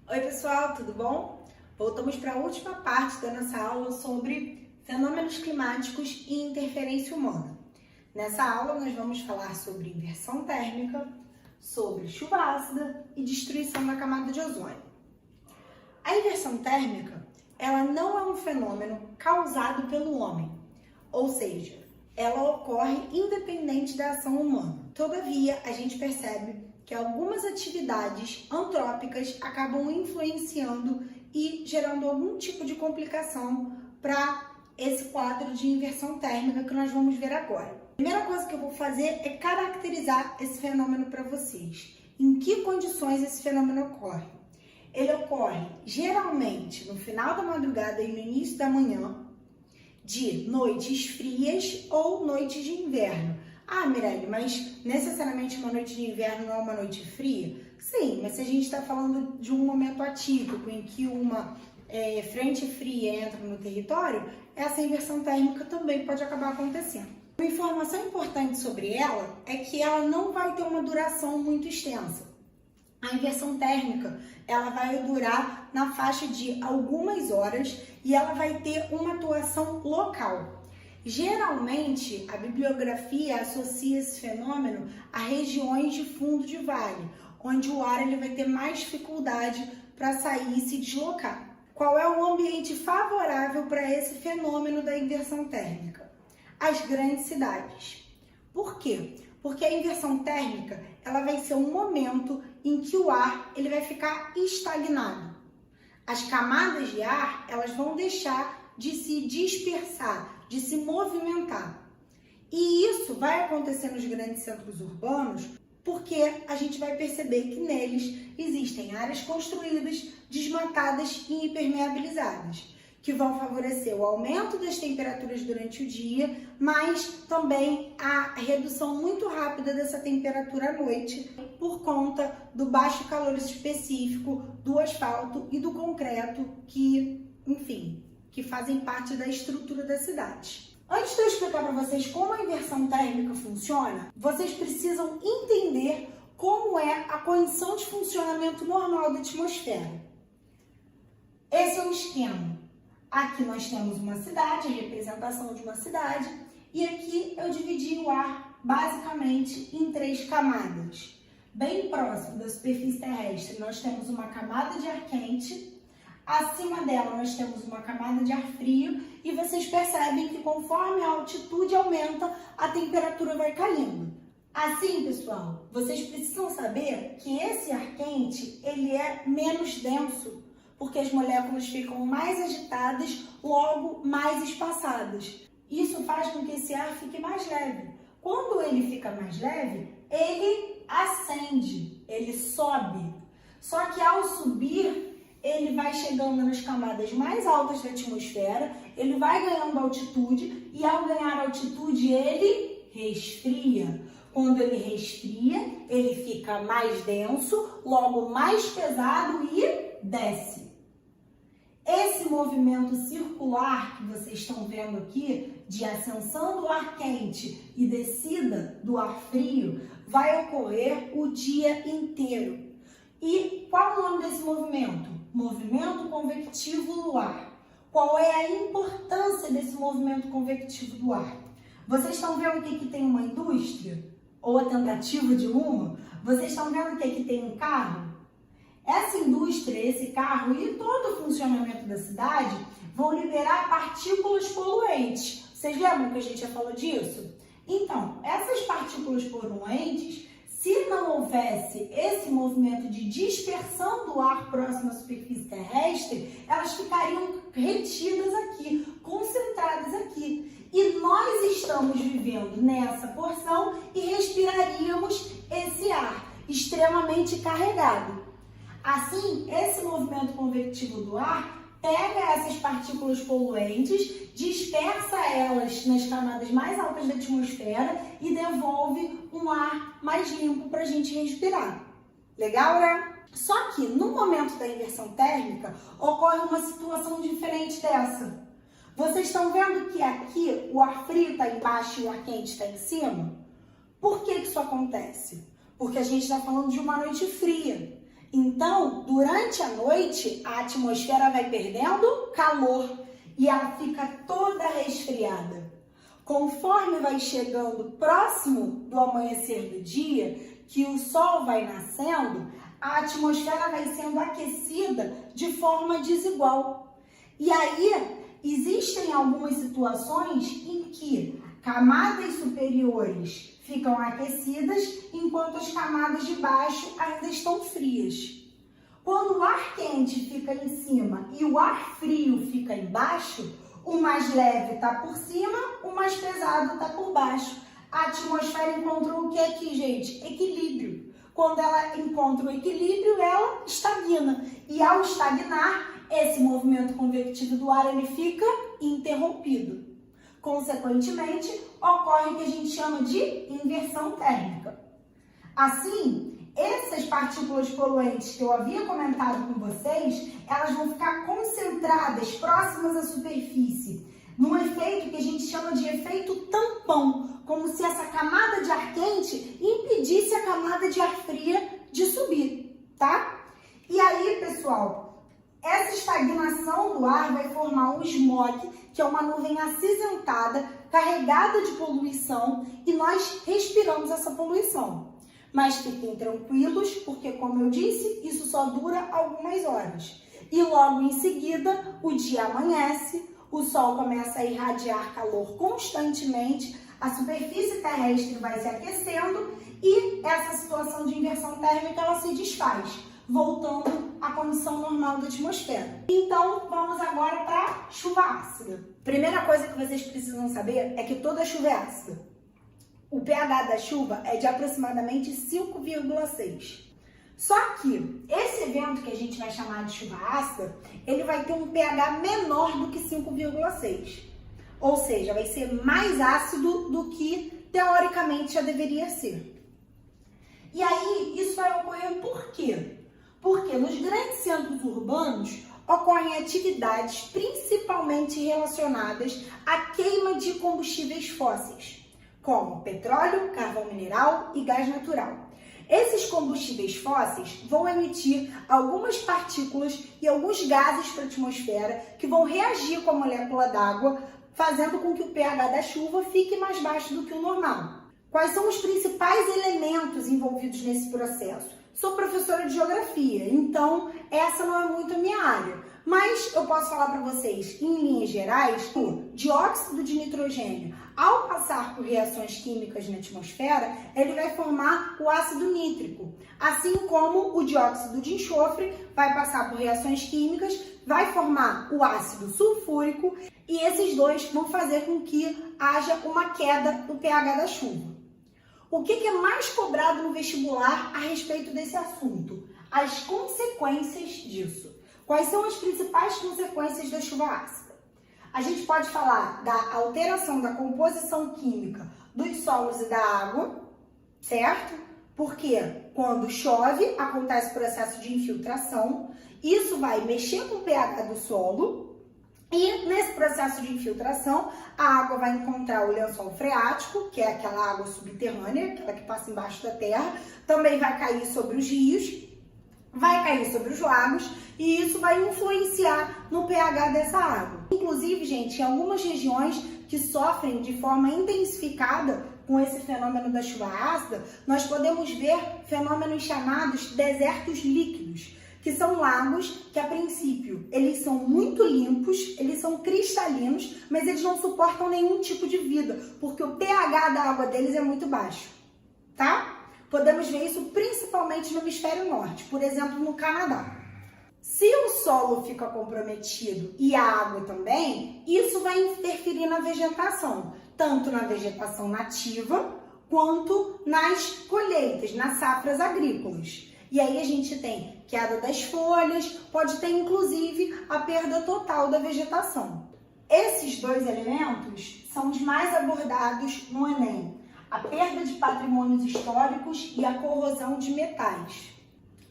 Oi pessoal, tudo bom? Voltamos para a última parte da nossa aula sobre fenômenos climáticos e interferência humana. Nessa aula nós vamos falar sobre inversão térmica, sobre chuva ácida e destruição da camada de ozônio. A inversão térmica, ela não é um fenômeno causado pelo homem, ou seja, ela ocorre independente da ação humana. Todavia, a gente percebe que algumas atividades antrópicas acabam influenciando e gerando algum tipo de complicação para esse quadro de inversão térmica que nós vamos ver agora. A primeira coisa que eu vou fazer é caracterizar esse fenômeno para vocês. Em que condições esse fenômeno ocorre? Ele ocorre geralmente no final da madrugada e no início da manhã, de noites frias ou noites de inverno. Ah, Mirelle, mas necessariamente uma noite de inverno não é uma noite fria? Sim, mas se a gente está falando de um momento atípico em que uma frente fria entra no território, essa inversão térmica também pode acabar acontecendo. Uma informação importante sobre ela é que ela não vai ter uma duração muito extensa. A inversão térmica, ela vai durar na faixa de algumas horas e ela vai ter uma atuação local. Geralmente, a bibliografia associa esse fenômeno a regiões de fundo de vale, onde o ar ele vai ter mais dificuldade para sair e se deslocar. Qual é o ambiente favorável para esse fenômeno da inversão térmica? As grandes cidades. Por quê? Porque a inversão térmica ela vai ser um momento em que o ar ele vai ficar estagnado. As camadas de ar elas vão deixar de se dispersar, de se movimentar. E isso vai acontecer nos grandes centros urbanos porque a gente vai perceber que neles existem áreas construídas, desmatadas e impermeabilizadas, que vão favorecer o aumento das temperaturas durante o dia, mas também a redução muito rápida dessa temperatura à noite por conta do baixo calor específico do asfalto e do concreto que, enfim, que fazem parte da estrutura da cidade. Antes de eu explicar para vocês como a inversão térmica funciona, vocês precisam entender como é a condição de funcionamento normal da atmosfera. Esse é o esquema. Aqui nós temos uma cidade, a representação de uma cidade, e aqui eu dividi o ar basicamente em 3 camadas. Bem próximo da superfície terrestre nós temos uma camada de ar quente, acima dela nós temos uma camada de ar frio e vocês percebem que conforme a altitude aumenta, a temperatura vai caindo. Assim, pessoal, vocês precisam saber que esse ar quente ele é menos denso, porque as moléculas ficam mais agitadas, logo mais espaçadas. Isso faz com que esse ar fique mais leve. Quando ele fica mais leve, ele ascende, ele sobe. Só que ao subir, ele vai chegando nas camadas mais altas da atmosfera, ele vai ganhando altitude e ao ganhar altitude ele resfria. Quando ele resfria, ele fica mais denso, logo mais pesado e desce. Esse movimento circular que vocês estão vendo aqui, de ascensão do ar quente e descida do ar frio, vai ocorrer o dia inteiro. E qual é o nome desse movimento? Movimento convectivo do ar. Qual é a importância desse movimento convectivo do ar? Vocês estão vendo que aqui tem uma indústria? Ou a tentativa de uma? Vocês estão vendo que aqui tem um carro? Essa indústria, esse carro e todo o funcionamento da cidade vão liberar partículas poluentes. Vocês lembram que a gente já falou disso? Então, essas partículas poluentes, se não houvesse esse movimento de dispersão do ar próximo à superfície terrestre, elas ficariam retidas aqui, concentradas aqui. E nós estamos vivendo nessa porção e respiraríamos esse ar extremamente carregado. Assim, esse movimento convectivo do ar pega essas partículas poluentes, dispersa elas nas camadas mais altas da atmosfera e devolve um ar mais limpo para a gente respirar. Legal, né? Só que no momento da inversão térmica ocorre uma situação diferente dessa. Vocês estão vendo que aqui o ar frio está embaixo e o ar quente está em cima? Por que isso acontece? Porque a gente está falando de uma noite fria. Então, durante a noite, a atmosfera vai perdendo calor e ela fica toda resfriada. Conforme vai chegando próximo do amanhecer do dia, que o sol vai nascendo, a atmosfera vai sendo aquecida de forma desigual. E aí, existem algumas situações em que camadas superiores ficam aquecidas, enquanto as camadas de baixo ainda estão frias. Quando o ar quente fica em cima e o ar frio fica embaixo, o mais leve está por cima, o mais pesado está por baixo. A atmosfera encontrou o que aqui, gente? Equilíbrio. Quando ela encontra o equilíbrio, ela estagna. E ao estagnar, esse movimento convectivo do ar ele fica interrompido. Consequentemente, ocorre o que a gente chama de inversão térmica. Assim, essas partículas poluentes que eu havia comentado com vocês, elas vão ficar concentradas próximas à superfície, num efeito que a gente chama de efeito tampão, como se essa camada de ar quente impedisse a camada de ar fria de subir, tá? E aí, pessoal, essa estagnação do ar vai formar um smog, que é uma nuvem acinzentada, carregada de poluição, e nós respiramos essa poluição. Mas fiquem tranquilos, porque, como eu disse, isso só dura algumas horas. E logo em seguida, o dia amanhece, o sol começa a irradiar calor constantemente, a superfície terrestre vai se aquecendo e essa situação de inversão térmica ela se desfaz, voltando à condição normal da atmosfera. Então, vamos agora para a chuva ácida. Primeira coisa que vocês precisam saber é que toda chuva é ácida. O pH da chuva é de aproximadamente 5,6. Só que esse evento que a gente vai chamar de chuva ácida, ele vai ter um pH menor do que 5,6. Ou seja, vai ser mais ácido do que teoricamente já deveria ser. E aí, isso vai ocorrer por quê? Porque nos grandes centros urbanos ocorrem atividades principalmente relacionadas à queima de combustíveis fósseis, como petróleo, carvão mineral e gás natural. Esses combustíveis fósseis vão emitir algumas partículas e alguns gases para a atmosfera que vão reagir com a molécula d'água, fazendo com que o pH da chuva fique mais baixo do que o normal. Quais são os principais elementos envolvidos nesse processo? Sou professora de geografia, então essa não é muito a minha área. Mas eu posso falar para vocês, em linhas gerais, o dióxido de nitrogênio, ao passar por reações químicas na atmosfera, ele vai formar o ácido nítrico. Assim como o dióxido de enxofre vai passar por reações químicas, vai formar o ácido sulfúrico e esses dois vão fazer com que haja uma queda do pH da chuva. O que é mais cobrado no vestibular a respeito desse assunto? As consequências disso. Quais são as principais consequências da chuva ácida? A gente pode falar da alteração da composição química dos solos e da água, certo? Porque quando chove, acontece o processo de infiltração, isso vai mexer com o pH do solo e nesse processo de infiltração, a água vai encontrar o lençol freático, que é aquela água subterrânea, aquela que passa embaixo da terra, também vai cair sobre os rios, vai cair sobre os lagos e isso vai influenciar no pH dessa água. Inclusive, gente, em algumas regiões que sofrem de forma intensificada com esse fenômeno da chuva ácida, nós podemos ver fenômenos chamados desertos líquidos, que são lagos que, a princípio, eles são muito limpos, eles são cristalinos, mas eles não suportam nenhum tipo de vida, porque o pH da água deles é muito baixo, tá? Podemos ver isso principalmente no hemisfério norte, por exemplo, no Canadá. Se o solo fica comprometido e a água também, isso vai interferir na vegetação, tanto na vegetação nativa quanto nas colheitas, nas safras agrícolas. E aí a gente tem queda das folhas, pode ter inclusive a perda total da vegetação. Esses dois elementos são os mais abordados no Enem: a perda de patrimônios históricos e a corrosão de metais.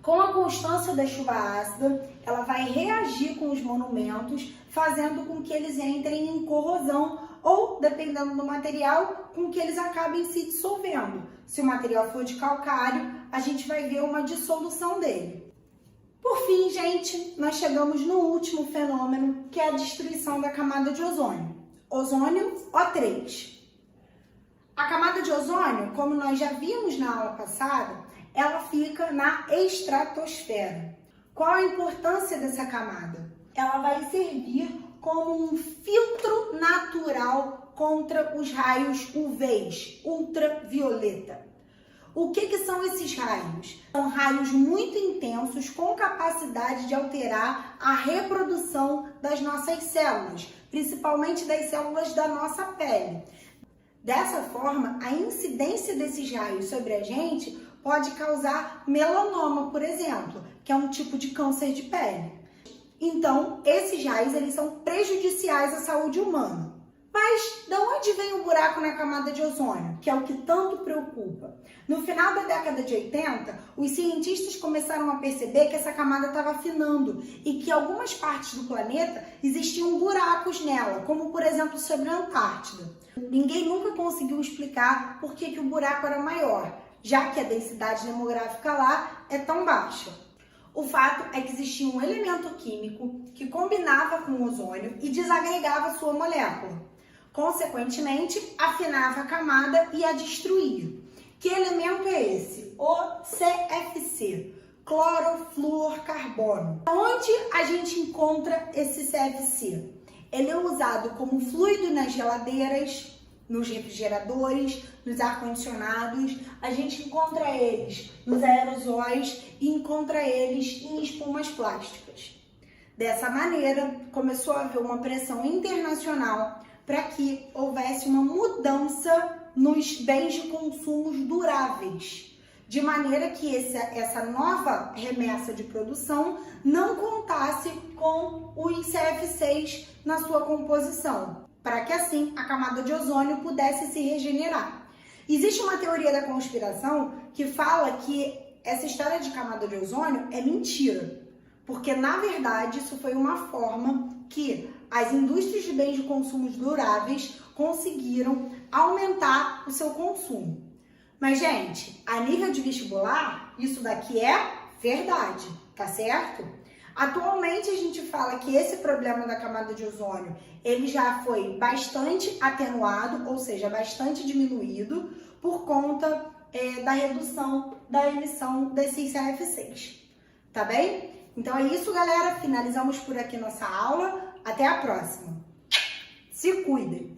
Com a constância da chuva ácida, ela vai reagir com os monumentos, fazendo com que eles entrem em corrosão ou, dependendo do material, com que eles acabem se dissolvendo. Se o material for de calcário, a gente vai ver uma dissolução dele. Por fim, gente, nós chegamos no último fenômeno, que é a destruição da camada de ozônio. Ozônio O3. A camada de ozônio, como nós já vimos na aula passada, ela fica na estratosfera. Qual a importância dessa camada? Ela vai servir como um filtro natural contra os raios UVs, ultravioleta. O que são esses raios? São raios muito intensos com capacidade de alterar a reprodução das nossas células, principalmente das células da nossa pele. Dessa forma, a incidência desses raios sobre a gente pode causar melanoma, por exemplo, que é um tipo de câncer de pele. Então, esses raios eles são prejudiciais à saúde humana. Mas de onde vem o buraco na camada de ozônio, que é o que tanto preocupa? No final da década de 80, os cientistas começaram a perceber que essa camada estava afinando e que em algumas partes do planeta existiam buracos nela, como por exemplo sobre a Antártida. Ninguém nunca conseguiu explicar por que o buraco era maior, já que a densidade demográfica lá é tão baixa. O fato é que existia um elemento químico que combinava com o ozônio e desagregava sua molécula. Consequentemente, afinava a camada e a destruía. Que elemento é esse? O CFC, clorofluorcarbono. Onde a gente encontra esse CFC? Ele é usado como fluido nas geladeiras, nos refrigeradores, nos ar-condicionados. A gente encontra eles nos aerosóis e encontra eles em espumas plásticas. Dessa maneira, começou a haver uma pressão internacional para que houvesse uma mudança nos bens de consumo duráveis, de maneira que essa nova remessa de produção não contasse com os CFCs na sua composição, para que assim a camada de ozônio pudesse se regenerar. Existe uma teoria da conspiração que fala que essa história de camada de ozônio é mentira, porque na verdade isso foi uma forma que as indústrias de bens de consumo duráveis conseguiram aumentar o seu consumo. Mas, gente, a nível de vestibular, isso daqui é verdade, tá certo? Atualmente, a gente fala que esse problema da camada de ozônio, ele já foi bastante atenuado, ou seja, bastante diminuído, por conta da redução da emissão desses CFCs, tá bem? Então é isso, galera. Finalizamos por aqui nossa aula. Até a próxima. Se cuidem!